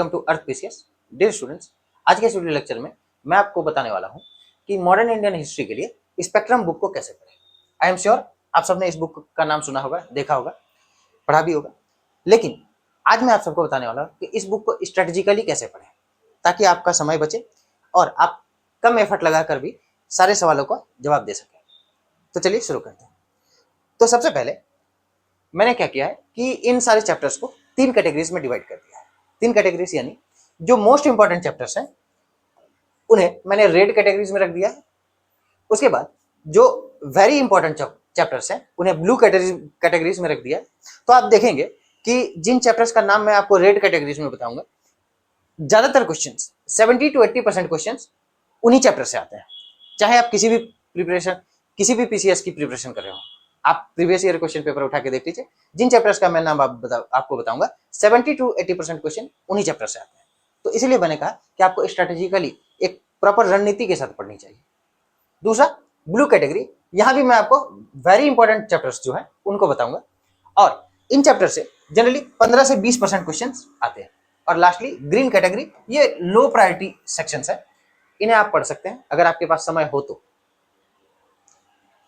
Welcome to Arth PCS. Dear students, आज के इस वीडियो लेक्चर में मैं आपको बताने वाला हूं कि मॉडर्न इंडियन हिस्ट्री के लिए स्पेक्ट्रम बुक को कैसे पढ़ें। आई एम श्योर आप सबने इस बुक का नाम सुना होगा, देखा होगा, पढ़ा भी होगा, लेकिन आज मैं आप सबको बताने वाला हूं कि इस बुक को स्ट्रेटेजिकली कैसे पढ़ें ताकि आपका समय बचे और आप कम एफर्ट लगाकर भी सारे सवालों का जवाब दे सकें। तो चलिए शुरू करते हैं। तो सबसे पहले मैंने क्या किया है कि इन सारे चैप्टर्स को 3 कैटेगरीज में डिवाइड कर दिया है। 3 कैटेगरीज यानी जो मोस्ट इंपॉर्टेंट चैप्टर्स हैं उन्हें मैंने रेड कैटेगरीज में रख दिया है। उसके बाद जो वेरी इंपॉर्टेंट चैप्टर्स हैं उन्हें ब्लू कैटेगरीज में रख दिया है। तो आप देखेंगे कि जिन चैप्टर्स का नाम मैं आपको रेड कैटेगरीज में बताऊंगा, ज्यादातर क्वेश्चंस 70 to 80% क्वेश्चंस उन्हीं चैप्टर से आते हैं। चाहे आप किसी भी पीसीएस की प्रिपरेशन कर रहे हो, आप प्रीवियस ईयर क्वेश्चन पेपर उठा के देख लीजिए। जिन चैप्टर्स का मैं नाम आपको बताऊंगा 70 to 80% क्वेश्चन उन्हीं चैप्टर से आते हैं। तो इसीलिए मैंने कहा कि आपको स्ट्रेटेजिकली एक प्रॉपर रणनीति के साथ पढ़नी चाहिए। दूसरा ब्लू कैटेगरी, यहां भी मैं आपको वेरी इंपॉर्टेंट चैप्टर्स जो है उनको बताऊंगा और इन चैप्टर से जनरली 15 से 20% क्वेश्चन आते हैं। और लास्टली ग्रीन कैटेगरी, ये लो प्रायोरिटी सेक्शंस है, इन्हें आप पढ़ सकते हैं अगर आपके पास समय हो तो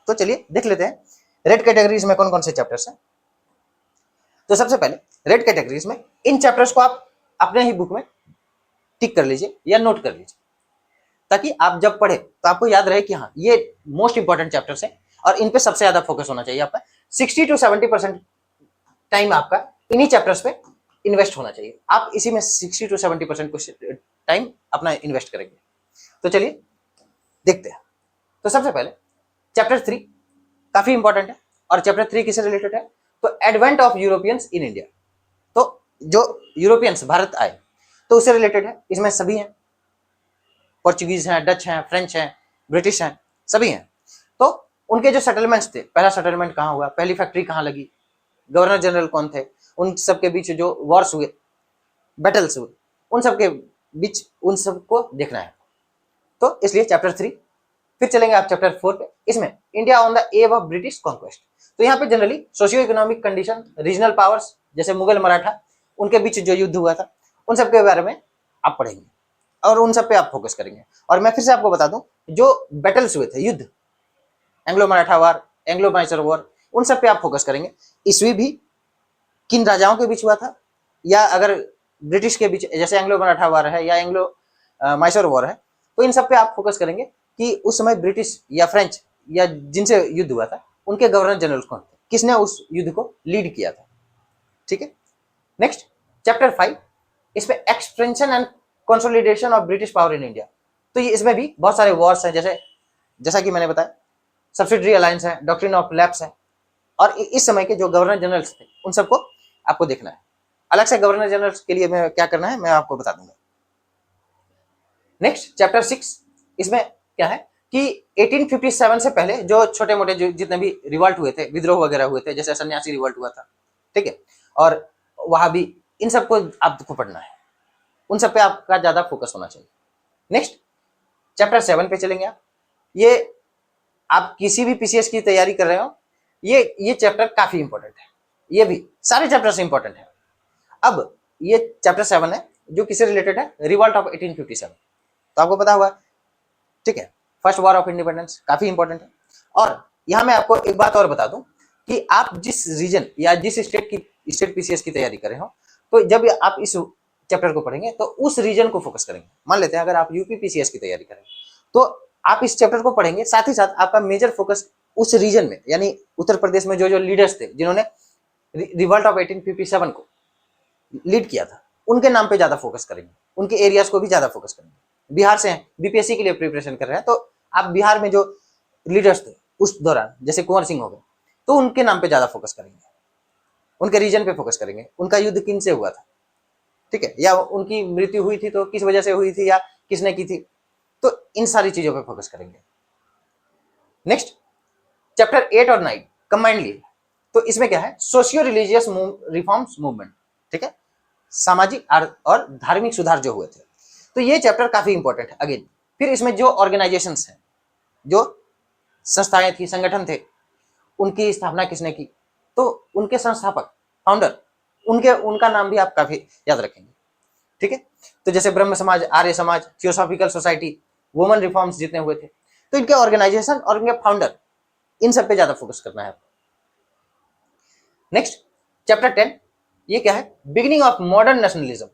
चलिए देख लेते हैं रेड कैटेगरीज में कौन कौन से चैप्टर्स हैं। तो सबसे पहले रेड कैटेगरीज में इन चैप्टर्स को आप अपने ही बुक में टिक कर लीजिए या नोट कर लीजिए ताकि आप जब पढ़े तो आपको याद रहे कि हाँ ये मोस्ट इंपॉर्टेंट चैप्टर्स हैं और इन पे सबसे ज्यादा फोकस होना चाहिए। आपका 60 to 70% टाइम आपका इन्हीं चैप्टर्स पे इन्वेस्ट होना चाहिए। आप इसी में 60 to 70% टाइम अपना इन्वेस्ट करेंगे। तो चलिए देखते हैं। तो सबसे पहले चैप्टर 3 काफी इंपॉर्टेंट है और चैप्टर 3 किससे रिलेटेड है? तो advent of Europeans in India. तो जो यूरोपियंस भारत आए तो उससे रिलेटेड है। इसमें सभी हैं, पोर्चुगीज हैं, डच हैं, फ्रेंच हैं, ब्रिटिश हैं, सभी हैं। तो उनके जो सेटलमेंट्स थे, पहला सेटलमेंट कहाँ हुआ, पहली फैक्ट्री कहाँ लगी, गवर्नर जनरल कौन थे, उन सबके बीच जो वॉर्स हुए, बैटल्स हुए, उन सबके बीच उन सबको देखना है। तो इसलिए चैप्टर 3। फिर चलेंगे आप चैप्टर 4 पे। इसमें India on the above of British conquest. तो यहाँ पे generally socio economic condition, regional powers जैसे मुगल मराठा, उनके बीच जो युद्ध हुआ था उन सब के बारे में आप पढ़ेंगे और उन सब पे आप फोकस करेंगे। और मैं फिर से आपको बता दूं, जो बैटल्स हुए थे, युद्ध, एंग्लो मराठा वार, एंग्लो माइसर वॉर, उन सब पे आप फोकस करेंगे। ईस्वी भी किन राजाओं के बीच हुआ था, या अगर ब्रिटिश के बीच जैसे एंग्लो मराठा वार है या एंग्लो माइसर वॉर है, तो इन सब पे आप फोकस करेंगे कि उस समय ब्रिटिश या फ्रेंच या जिनसे युद्ध हुआ था उनके गवर्नर जनरल कौन थे, किसने उस युद्ध को लीड किया था। ठीक है। नेक्स्ट चैप्टर 5, इसमें expansion and consolidation of British power in India. तो ये इसमें भी बहुत सारे वॉर्स हैं, जैसा कि मैंने बताया, सब्सिडरी अलायंस है, डॉक्ट्रिन ऑफ लैप्स है, और इस समय के जो गवर्नर जनरल्स थे उन सबको आपको देखना है। अलग से गवर्नर जनरल्स के लिए मैं क्या करना है मैं आपको बता दूंगा। नेक्स्ट चैप्टर 6, इसमें क्या है कि 1857 से पहले जो छोटे मोटे जो जितने भी रिवॉल्ट हुए थे, विद्रोह वगैरह हुए थे, जैसे सन्यासी रिवॉल्ट हुआ था, ठीक है, और वहां भी, इन सबको आपको पढ़ना है, उन सब पे आपका ज्यादा फोकस होना चाहिए। नेक्स्ट चैप्टर 7 पे चलेंगे आप। ये आप किसी भी पीसीएस की तैयारी कर रहे हो, ये चैप्टर काफी इंपॉर्टेंट है। ये भी सारे चैप्टर से इंपॉर्टेंट है। अब ये चैप्टर 7 है जो किससे रिलेटेड है, रिवॉल्ट ऑफ 1857। तो आपको पता होगा, ठीक है, फर्स्ट वॉर ऑफ इंडिपेंडेंस काफी इंपॉर्टेंट है। और यहां मैं आपको एक बात और बता दूं कि आप जिस रीजन या जिस स्टेट पीसीएस की तैयारी कर रहे हो, तो जब आप इस चैप्टर को पढ़ेंगे तो उस रीजन को फोकस करेंगे। मान लेते हैं अगर आप यूपी पीसीएस की तैयारी करें तो आप इस चैप्टर को पढ़ेंगे, साथ ही साथ आपका मेजर फोकस उस रीजन में, यानी उत्तर प्रदेश में जो जो लीडर्स थे जिन्होंने रिवॉल्ट ऑफ 1857 को लीड किया था, उनके नाम पे ज्यादा फोकस करेंगे, उनके एरियाज को भी ज्यादा फोकस करेंगे। बिहार से हैं, बीपीएससी के लिए प्रिपरेशन कर रहे हैं, तो आप बिहार में जो लीडर्स थे उस दौरान, जैसे कुंवर सिंह हो गए, तो उनके नाम पे ज्यादा फोकस करेंगे, उनके रीजन पे फोकस करेंगे, उनका युद्ध किन से हुआ था, ठीक है, या उनकी मृत्यु हुई थी तो किस वजह से हुई थी या किसने की थी, तो इन सारी चीजों पे फोकस करेंगे। नेक्स्ट चैप्टर 8 और 9 कंबाइंडली, तो इसमें क्या है, सोशियो रिलीजियस रिफॉर्म्स मूवमेंट, ठीक है, सामाजिक और धार्मिक सुधार जो हुए थे। तो ये चैप्टर काफी इंपॉर्टेंट है अगेन। फिर इसमें जो ऑर्गेनाइजेशंस हैं, जो संस्थाएं थी, संगठन थे, उनकी स्थापना किसने की, तो उनके संस्थापक, फाउंडर, उनका नाम भी आप काफी याद रखेंगे। ठीक है। तो जैसे ब्रह्म समाज, Arya Samaj, theosophical society, women reforms जितने हुए थे, तो इनके ऑर्गेनाइजेशन और इनके फाउंडर, इन सब पे ज्यादा फोकस करना है। नेक्स्ट चैप्टर 10, ये क्या है, बिगिनिंग ऑफ मॉडर्न नेशनलिज्म।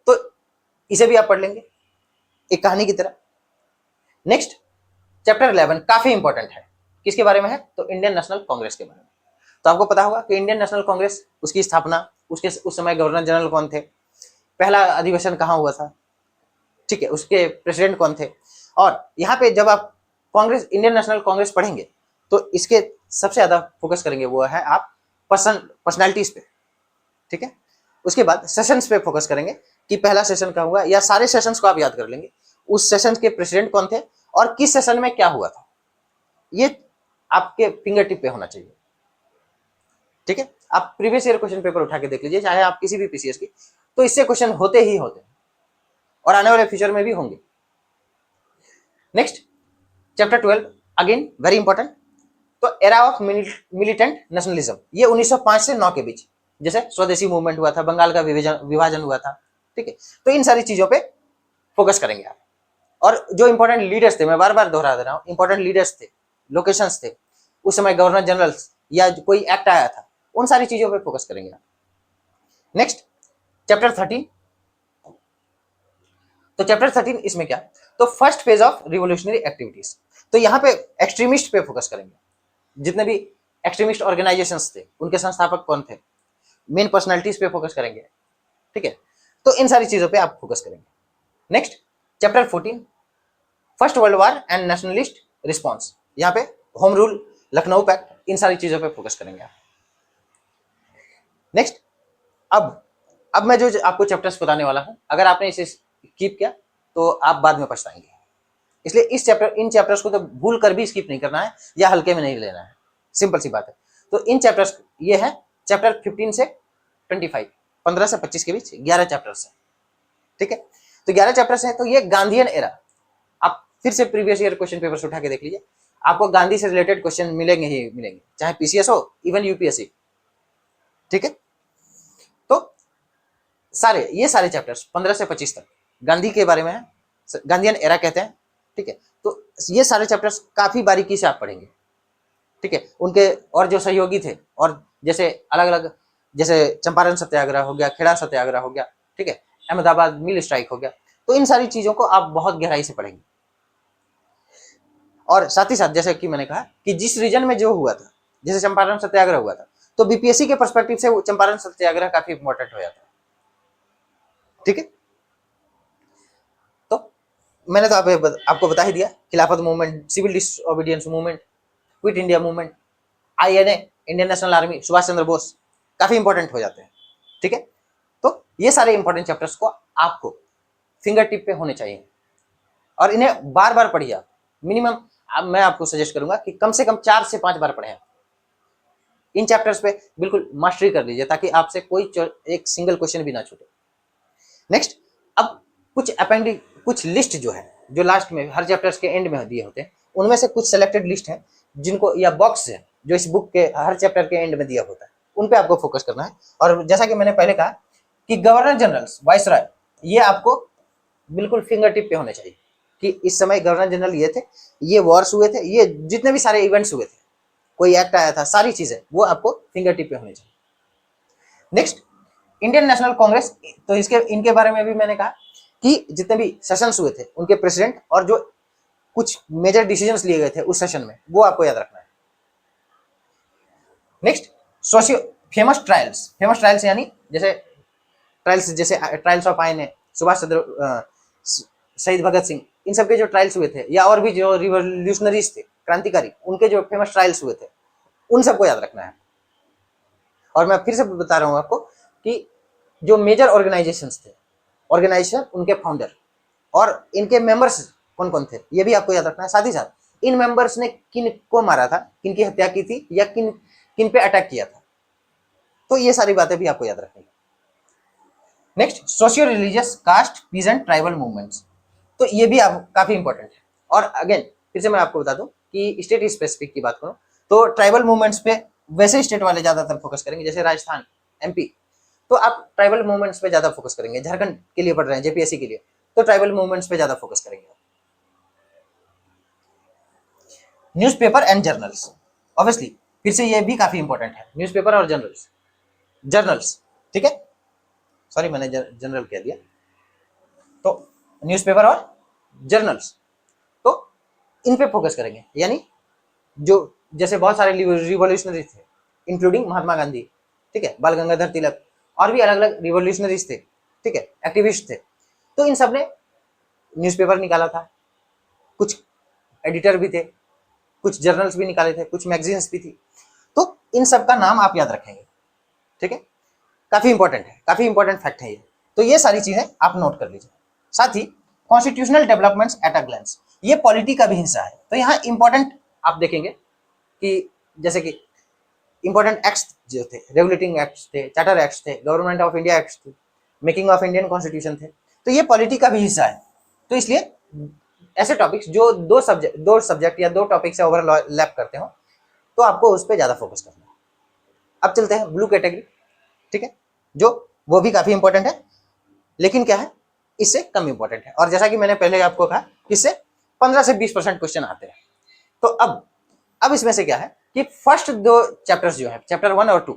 तो इसे भी आप पढ़ लेंगे एक कहानी की तरह। नेक्स्ट चैप्टर 11 काफी इंपॉर्टेंट है, किसके बारे में है, तो इंडियन नेशनल कांग्रेस के बारे में। तो आपको पता होगा कि इंडियन नेशनल कांग्रेस, उसकी स्थापना, उसके उस समय गवर्नर जनरल कौन थे, पहला अधिवेशन कहाँ हुआ था, ठीक है, उसके प्रेसिडेंट कौन थे। और यहाँ पे जब आप कांग्रेस, इंडियन नेशनल कांग्रेस पढ़ेंगे तो इसके सबसे ज्यादा फोकस करेंगे वो है आप पर्सनैलिटीज पे, ठीक है। उसके बाद सेशंस पे फोकस करेंगे कि पहला सेशन कहाँ हुआ, या सारे सेशंस को आप याद कर लेंगे, उस सेशन के प्रेसिडेंट कौन थे और किस सेशन में क्या हुआ था, ये आपके फिंगर टिप पे होना चाहिए, ठीक है। आप प्रीवियस ईयर क्वेश्चन पेपर उठा के देख लीजिए, चाहे आप किसी भी पीसीएस की, तो इससे क्वेश्चन होते ही होते हैं और आने वाले फ्यूचर में भी होंगे। Next chapter 12 again very important, तो एरा ऑफ मिलिटेंट नेशनलिज्म, ये 1905 से 9 के बीच, जैसे स्वदेशी मूवमेंट हुआ था, बंगाल का विभाजन हुआ था, ठीक है। तो इन सारी चीजों पे फोकस करेंगे आप। और जो इंपॉर्टेंट लीडर्स थे, मैं बार बार दोहरा दे रहा हूँ, इंपॉर्टेंट लीडर्स थे, लोकेशंस थे, उस समय गवर्नर जनरल या कोई एक्ट आया था, उन सारी चीजों पे फोकस करेंगे आप। नेक्स्ट चैप्टर 13, तो चैप्टर 13 इसमें क्या, तो first phase of revolutionary activities. तो यहाँ पे एक्सट्रीमिस्ट पे फोकस करेंगे, जितने भी एक्सट्रीमिस्ट ऑर्गेनाइजेशंस थे उनके संस्थापक कौन थे, मेन पर्सनालिटीज पे फोकस करेंगे, ठीक है। तो इन सारी चीजों पे आप फोकस करेंगे। Next chapter 14, first world war and nationalist response, यहाँ पे होम रूल, लखनऊ पैक्ट, इन सारी चीजों पे फोकस करेंगे आप। नेक्स्ट अब मैं जो आपको चैप्टर्स बताने वाला हूं, अगर आपने इसे स्किप किया तो आप बाद में पछताएंगे, इसलिए इन चैप्टर्स को तो भूल कर भी स्किप नहीं करना है या हल्के में नहीं लेना है, सिंपल सी बात है। तो इन चैप्टर्स, ये है चैप्टर 15 से 25, 15 से 25 के बीच 11 चैप्टर्स हैं, ठीक है। तो 11 चैप्टर्स हैं, तो ये गांधीयन एरा, आप फिर से प्रीवियस ईयर क्वेश्चन पेपर्स उठा के देख लीजिए, आपको गांधी से रिलेटेड क्वेश्चन मिलेंगे ही मिलेंगे, चाहे पीसीएस हो, इवन यूपीएससी, ठीक है। तो ये सारे चैप्टर्स 15 से 25 तक गांधी के बारे में है, गांधीयन एरा कहते हैं, ठीक है। तो ये सारे चैप्टर्स काफी बारीकी से आप पढ़ेंगे, ठीक है। उनके और जो सहयोगी थे, और जैसे अलग अलग, जैसे चंपारण सत्याग्रह हो गया, खेड़ा सत्याग्रह हो गया, ठीक है, अहमदाबाद मिल स्ट्राइक हो गया, तो इन सारी चीजों को आप बहुत गहराई से पढ़ेंगे। और साथ ही साथ जैसे कि मैंने कहा कि जिस रीजन में जो हुआ था, जैसे चंपारण सत्याग्रह हुआ था, तो बीपीएससी के पर्सपेक्टिव से चंपारण सत्याग्रह काफी इंपॉर्टेंट हो जाता है, ठीक है। तो मैंने तो आपको बता ही दिया, Khilafat Movement, Civil Disobedience Movement, Quit India Movement, INA, Indian National Army, Subhash Chandra Bose, काफी इंपॉर्टेंट हो जाते हैं, ठीक है। तो ये सारे इंपॉर्टेंट चैप्टर्स को आपको फिंगर टिप पे होने चाहिए और इन्हें बार बार पढ़िए आप, मिनिमम मैं आपको सजेस्ट करूंगा कि कम से कम 4 से 5 बार पढ़ें। इन चैप्टर्स पे बिल्कुल मास्टरी कर लीजिए ताकि आपसे कोई एक सिंगल क्वेश्चन भी ना छूटे। नेक्स्ट अब कुछ लिस्ट जो है, जो लास्ट में हर चैप्टर्स के एंड में दिए होते हैं, उनमें से कुछ सेलेक्टेड लिस्ट है जिनको, या बॉक्स है जो इस बुक के हर चैप्टर के एंड में दिया होता है, उन पे आपको फोकस करना है। और जैसा कि मैंने पहले कहा कि गवर्नर जनरल्स, वाइसरॉय, ये आपको बिल्कुल फिंगर टिप पे होने चाहिए कि इस समय गवर्नर जनरल ये थे, ये वॉर्स हुए थे, ये जितने भी सारे इवेंट्स हुए थे, कोई एक्ट आया था, सारी चीजें वो आपको फिंगर टिप पे होनी चाहिए। नेक्स्ट इंडियन नेशनल कांग्रेस, तो इनके बारे में भी मैंने कहा कि जितने भी सेशंस हुए थे उनके प्रेसिडेंट और जो कुछ मेजर डिसीजंस लिए गए थे उस सेशन में, वो आपको याद रखना है। नेक्स्ट सोशियो फेमस ट्रायल्स यानी जैसे trials of INA, Subhash Chandra, शहीद भगत सिंह, इन सब के जो ट्रायल्स हुए थे, या और भी जो रिवोल्यूशनरीज थे, क्रांतिकारी, उनके जो फेमस ट्रायल्स हुए थे, उन सबको याद रखना है। और मैं फिर से बता रहा हूं आपको कि जो मेजर ऑर्गेनाइजेशंस थे, ऑर्गेनाइजेशन, उनके फाउंडर और इनके मेंबर्स कौन कौन थे, ये भी आपको याद रखना है। साथ ही साथ इन मेंबर्स ने किन को मारा था, किन की हत्या की थी, या किन किन पे अटैक किया था, तो ये सारी बातें भी आपको याद रखनी है। Next socio religious, caste, peasant, tribal movements, तो ये भी आप काफी इंपॉर्टेंट है। और अगेन फिर से मैं आपको बता दूं कि स्टेट स्पेसिफिक की बात करूं तो ट्राइबल मूवमेंट्स पे वैसे स्टेट वाले ज्यादातर फोकस करेंगे, जैसे राजस्थान, एमपी, तो आप ट्राइबल मूवमेंट्स पे ज्यादा फोकस करेंगे। झारखंड के लिए पढ़ रहे हैं, जेपीएससी के लिए, तो ट्राइबल मूवमेंट्स पे ज्यादा फोकस करेंगे। न्यूज़पेपर एंड जर्नल्स, ऑब्वियसली फिर से ये भी काफी इंपॉर्टेंट है, न्यूज़पेपर और जर्नल्स, जर्नल्स, ठीक है, सॉरी मैंने जनरल कह दिया। तो न्यूज़पेपर और जर्नल्स, तो इन पे फोकस करेंगे। यानी जो जैसे बहुत सारे रिवॉल्यूशनरीज थे, इंक्लूडिंग महात्मा गांधी, ठीक है, बाल गंगाधर तिलक, और भी अलग अलग रिवॉल्यूशनरीज थे, ठीक है, एक्टिविस्ट थे, तो इन सब ने न्यूज़पेपर निकाला था, कुछ एडिटर भी थे, कुछ जर्नल्स भी निकाले थे, कुछ मैगजीन्स भी थी। तो इन सब का नाम आप याद रखेंगे, ठीक है, काफी इंपॉर्टेंट है, काफी इंपॉर्टेंट फैक्ट है ये। तो ये सारी चीजें आप नोट कर लीजिए। साथ ही constitutional developments at a glance, ये पॉलिटी का भी हिस्सा है। तो यहाँ इंपॉर्टेंट आप देखेंगे कि जैसे कि इंपॉर्टेंट एक्ट्स जो थे, रेगुलेटिंग एक्ट्स थे, चार्टर एक्ट्स थे, गवर्नमेंट ऑफ इंडिया एक्ट्स थे, मेकिंग ऑफ इंडियन कॉन्स्टिट्यूशन थे, तो ये पॉलिटी का भी हिस्सा है। तो इसलिए ऐसे टॉपिक्स जो दो सब्जेक्ट या दो टॉपिक से ओवरलैप करते हो, तो आपको उस पर ज्यादा फोकस करना है। अब चलते हैं ब्लू कैटेगरी, ठीक है, जो वो भी काफी इंपॉर्टेंट है, लेकिन क्या है, इससे कम इंपॉर्टेंट है। और जैसा कि मैंने पहले आपको कहा, इससे 15 से 20% क्वेश्चन आते हैं। तो अब इसमें से क्या है कि फर्स्ट दो चैप्टर्स जो है, चैप्टर 1 और 2,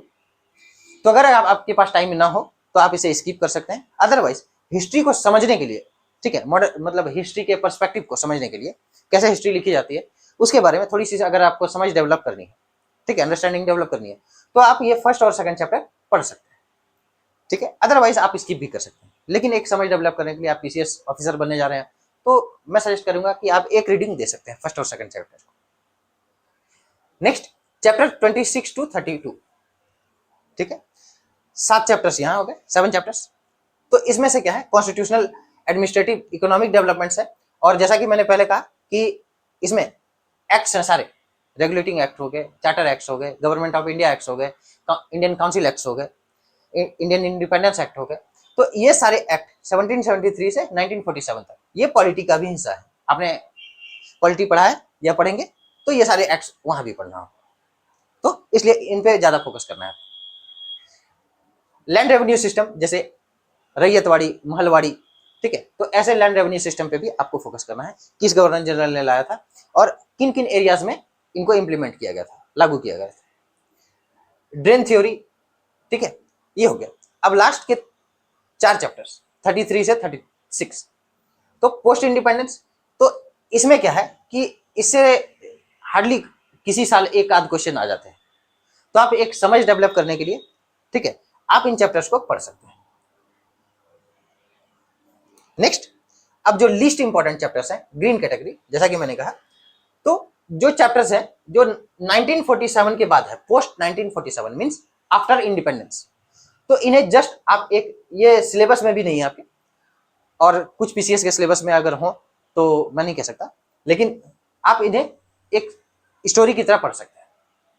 तो अगर आपके पास टाइम ना हो तो आप इसे स्किप कर सकते हैं। अदरवाइज हिस्ट्री को समझने के लिए, ठीक है, मॉडर्न मतलब हिस्ट्री के पर्सपेक्टिव को समझने के लिए, कैसे हिस्ट्री लिखी जाती है उसके बारे में थोड़ी सी अगर आपको समझ डेवलप करनी है, ठीक है, अंडरस्टैंडिंग डेवलप करनी है, तो आप ये फर्स्ट और सेकंड चैप्टर पढ़ सकते हैं, ठीक है। अदरवाइज आप स्किप भी कर सकते हैं, लेकिन एक समझ डेवलप करने के लिए, आप पीसीएस ऑफिसर बनने जा रहे हैं, तो मैं सजेस्ट करूंगा कि आप एक रीडिंग दे सकते हैं फर्स्ट और सेकंड चैप्टर को। नेक्स्ट चैप्टर 26 to 32, ठीक है, 7 चैप्टर्स यहाँ हो गए, 7 चैप्टर्स। तो इसमें से क्या है, कॉन्स्टिट्यूशनल, एडमिनिस्ट्रेटिव, इकोनॉमिक डेवलपमेंट्स है। और जैसा कि मैंने पहले कहा कि इसमें एक्ट्स हैं सारे, रेगुलेटिंग एक्ट हो गए, चार्टर एक्ट्स हो गए, गवर्नमेंट ऑफ इंडिया एक्ट्स हो गए, इंडियन काउंसिल एक्ट्स हो गए, इंडियन इंडिपेंडेंस एक्ट हो गए। तो ये सारे एक्ट 1773 से 1947 तक, ये पॉलिटी का भी हिस्सा है। आपने पॉलिटी पढ़ा है या पढ़ेंगे, तो ये सारे एक्ट्स वहां भी पढ़ना हो, तो इसलिए इन पे ज्यादा फोकस करना है। लैंड रेवेन्यू सिस्टम, जैसे रैयतवाड़ी, महलवाड़ी, ठीक है, तो ऐसे लैंड रेवेन्यू सिस्टम पे भी आपको फोकस करना है, किस गवर्नर जनरल ने लाया था और किन किन एरियाज में इनको इंप्लीमेंट किया गया था, लागू किया गया था। ड्रेन थ्योरी, ठीक है, ये हो गया। अब लास्ट के 4 चैप्टर्स 33 से 36, तो पोस्ट इंडिपेंडेंस, तो इसमें क्या है कि इससे हार्डली किसी साल एक आध क्वेश्चन आ जाते हैं, तो आप एक समझ डेवलप करने के लिए, ठीक है, आप इन चैप्टर्स को पढ़ सकते हैं। नेक्स्ट, अब जो लीस्ट इंपॉर्टेंट चैप्टर्स हैं, ग्रीन कैटेगरी, जैसा कि मैंने कहा, तो जो चैप्टर्स हैं जो 1947 के बाद है, पोस्ट 1947 मींस आफ्टर इंडिपेंडेंस, तो इन्हें जस्ट आप एक, ये सिलेबस में भी नहीं है आपके, और कुछ पीसीएस के सिलेबस में अगर हो तो मैं नहीं कह सकता, लेकिन आप इन्हें एक स्टोरी की तरह पढ़ सकते हैं,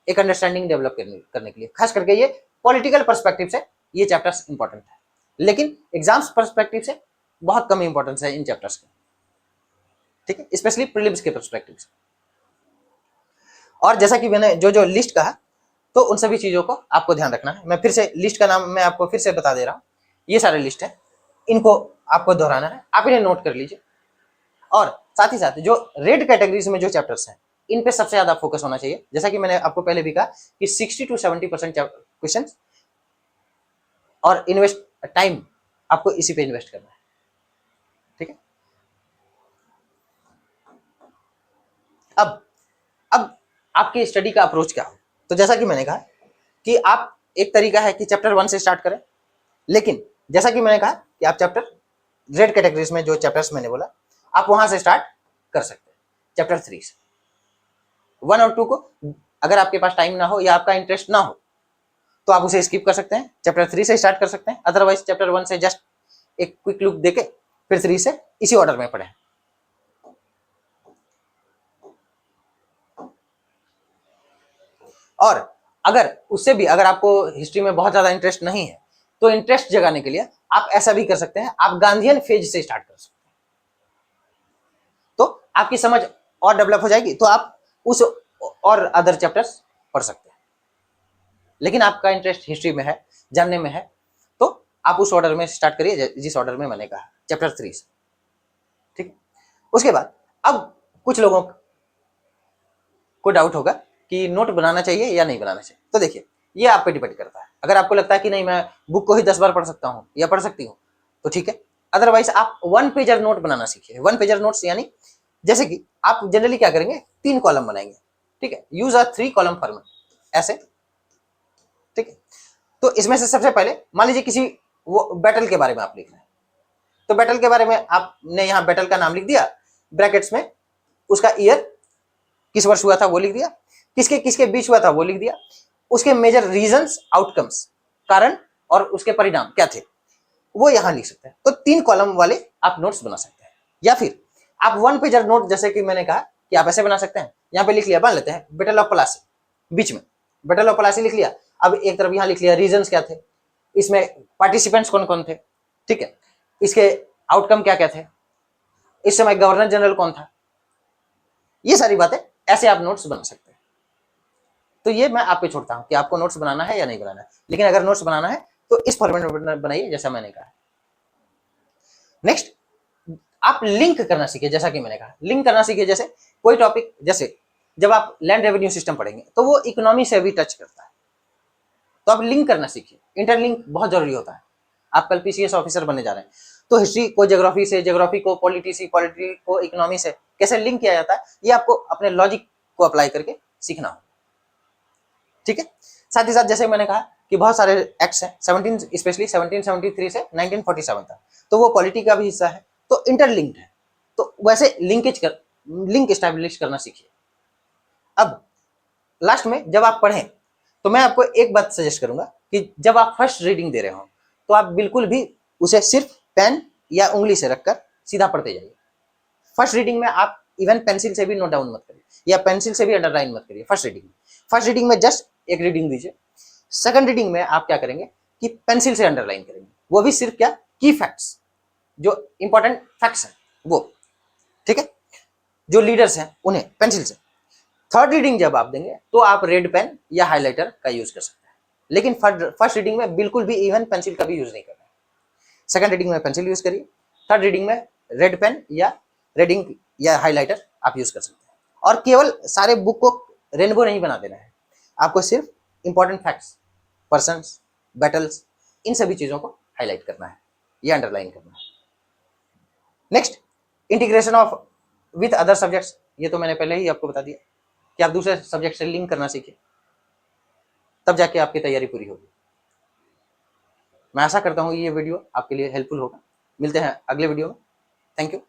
एक अंडरस्टैंडिंग डेवलप करने के लिए। खास करके ये पॉलिटिकल पर्सपेक्टिव से ये चैप्टर्स इंपॉर्टेंट है, लेकिन एग्जाम्स पर्सपेक्टिव से बहुत कम इंपॉर्टेंस है इन चैप्टर्स की, ठीक है, स्पेशली प्रीलिम्स के पर्सपेक्टिव से। और जैसा कि मैंने जो जो लिस्ट कहा, तो उन सभी चीजों को आपको ध्यान रखना है। मैं फिर से लिस्ट का नाम मैं आपको फिर से बता दे रहा हूँ, ये सारे लिस्ट है, इनको आपको दोहराना है, आप इन्हें नोट कर लीजिए। और साथ ही साथ जो रेड कैटेगरीज में जो चैप्टर्स हैं, इन पे सबसे ज्यादा फोकस होना चाहिए। जैसा कि मैंने आपको पहले भी कहा कि 60 to 70% क्वेश्चन और इन्वेस्ट टाइम आपको इसी पे इन्वेस्ट करना है, ठीक है। अब आपकी स्टडी का अप्रोच क्या हो, तो जैसा कि मैंने कहा कि आप, एक तरीका है कि चैप्टर 1 से स्टार्ट करें, लेकिन जैसा कि मैंने कहा कि आप चैप्टर रेड कैटेगरीज में जो चैप्टर्स मैंने बोला, आप वहां से स्टार्ट कर सकते हैं, चैप्टर 3 से। 1 और 2 को अगर आपके पास टाइम ना हो या आपका इंटरेस्ट ना हो, तो आप उसे स्किप कर सकते हैं, चैप्टर 3 से स्टार्ट कर सकते हैं। अदरवाइज चैप्टर 1 से जस्ट एक क्विक लुक देके फिर 3 से इसी ऑर्डर में पढ़ें। और अगर उससे भी, अगर आपको हिस्ट्री में बहुत ज्यादा इंटरेस्ट नहीं है, तो इंटरेस्ट जगाने के लिए आप ऐसा भी कर सकते हैं, आप गांधीयन फेज से स्टार्ट कर सकते हैं, तो आपकी समझ और डेवलप हो जाएगी, तो आप उस और अदर चैप्टर्स पढ़ सकते हैं। लेकिन आपका इंटरेस्ट हिस्ट्री में है, जानने में है, तो आप उस ऑर्डर में स्टार्ट करिए जिस ऑर्डर में मैंने कहा, चैप्टर 3 से, ठीक है। उसके बाद अब कुछ लोगों को डाउट होगा कि नोट बनाना चाहिए या नहीं बनाना चाहिए। तो देखिए, ये आप पे डिपेंड करता है। अगर आपको लगता है कि नहीं, मैं बुक को ही 10 बार पढ़ सकता हूँ या पढ़ सकती हूँ, तो ठीक है। अदरवाइज आप 1 पेजर नोट बनाना सीखिए। 1 पेजर नोट्स यानी जैसे कि आप जनरली क्या करेंगे, 3 कॉलम बनाएंगे, ठीक है। यूज अ 3 कॉलम फॉर्मेट, ऐसे, ठीक है। तो इसमें से सबसे पहले मान लीजिए किसी वो बैटल के बारे में आप लिख रहे हैं, तो बैटल के बारे में आपने यहाँ बैटल का नाम लिख दिया, ब्रैकेट्स में उसका ईयर किस वर्ष हुआ था वो लिख दिया, किसके किसके बीच हुआ था वो लिख दिया, उसके मेजर रीजंस, आउटकम्स, कारण और उसके परिणाम क्या थे वो यहां लिख सकते हैं। तो 3 कॉलम वाले आप नोट्स बना सकते हैं। या फिर आप 1 पेजर नोट, जैसे कि मैंने कहा कि आप ऐसे बना सकते हैं, यहाँ पे लिख लिया, मान लेते हैं बैटल ऑफ प्लासी, बीच में बैटल ऑफ प्लासी लिख लिया। अब एक तरफ यहाँ लिख लिया रीजंस क्या थे, इसमें पार्टिसिपेंट्स कौन कौन थे, ठीक है, इसके आउटकम क्या क्या थे, इस समय गवर्नर जनरल कौन था, ये सारी बातें ऐसे आप नोट्स बना सकते हैं। तो ये मैं आप पे छोड़ता हूं कि आपको नोट्स बनाना है या नहीं बनाना है। लेकिन अगर नोट्स बनाना है तो इस फॉर्मेट में बनाइए जैसा मैंने कहा। नेक्स्ट, आप लिंक करना सीखिए। जैसा कि मैंने कहा, लिंक करना सीखिए। जैसे कोई टॉपिक, जैसे जब आप लैंड रेवेन्यू सिस्टम पढ़ेंगे तो वो इकोनॉमी से भी टच करता है, तो आप लिंक करना सीखिए। इंटरलिंक बहुत जरूरी होता है। आप कल पीसीएस ऑफिसर बनने जा रहे हैं, तो हिस्ट्री को ज्योग्राफी से, ज्योग्राफी को पॉलिटी से, पॉलिटी को इकोनॉमी से कैसे लिंक किया जाता है, ये आपको अपने लॉजिक को अप्लाई करके सीखना हो, ठीक है। साथ ही साथ जैसे मैंने कहा कि बहुत सारे एक्ट्स हैं, 17 स्पेशली 1773 से 1947 तक, तो वो पॉलिटी का भी हिस्सा है, तो इंटरलिंक्ड है। तो वैसे लिंक एस्टैब्लिश करना सीखिए। अब लास्ट में जब आप पढ़ें तो मैं आपको एक बात सजेस्ट करूंगा कि जब आप फर्स्ट रीडिंग दे रहे हो तो आप बिल्कुल भी उसे सिर्फ पेन या उंगली से रखकर सीधा पढ़ते जाइए। फर्स्ट रीडिंग में आप इवन पेंसिल से भी नोट डाउन मत करिए या पेंसिल से भी अंडरलाइन मत करिए। फर्स्ट रीडिंग में जस्ट एक रीडिंग दीजिए। सेकंड रीडिंग में आप क्या करेंगे कि पेंसिल से अंडरलाइन करेंगे, वो भी सिर्फ क्या, की फैक्ट्स, जो इंपॉर्टेंट फैक्ट्स हैं वो, ठीक है, जो लीडर्स हैं उन्हें पेंसिल से। थर्ड रीडिंग जब आप देंगे तो आप रेड पेन या हाइलाइटर का यूज कर सकते हैं, लेकिन फर्स्ट रीडिंग में बिल्कुल भी इवन पेंसिल का भी यूज नहीं करना है। सेकंड रीडिंग में पेंसिल यूज करिए, थर्ड रीडिंग में रेड पेन या रेडिंग या हाइलाइटर आप यूज कर सकते हैं। और केवल सारे बुक को रेनबो नहीं बना देना है, आपको सिर्फ इंपॉर्टेंट फैक्ट्स, पर्सन्स, बैटल्स, इन सभी चीजों को हाईलाइट करना है या अंडरलाइन करना है। Next, integration of with other subjects, ये तो मैंने पहले ही आपको बता दिया कि आप दूसरे सब्जेक्ट से लिंक करना सीखिए, तब जाके आपकी तैयारी पूरी होगी। मैं आशा करता हूँ ये वीडियो आपके लिए हेल्पफुल होगा। मिलते हैं अगले वीडियो में। Thank you.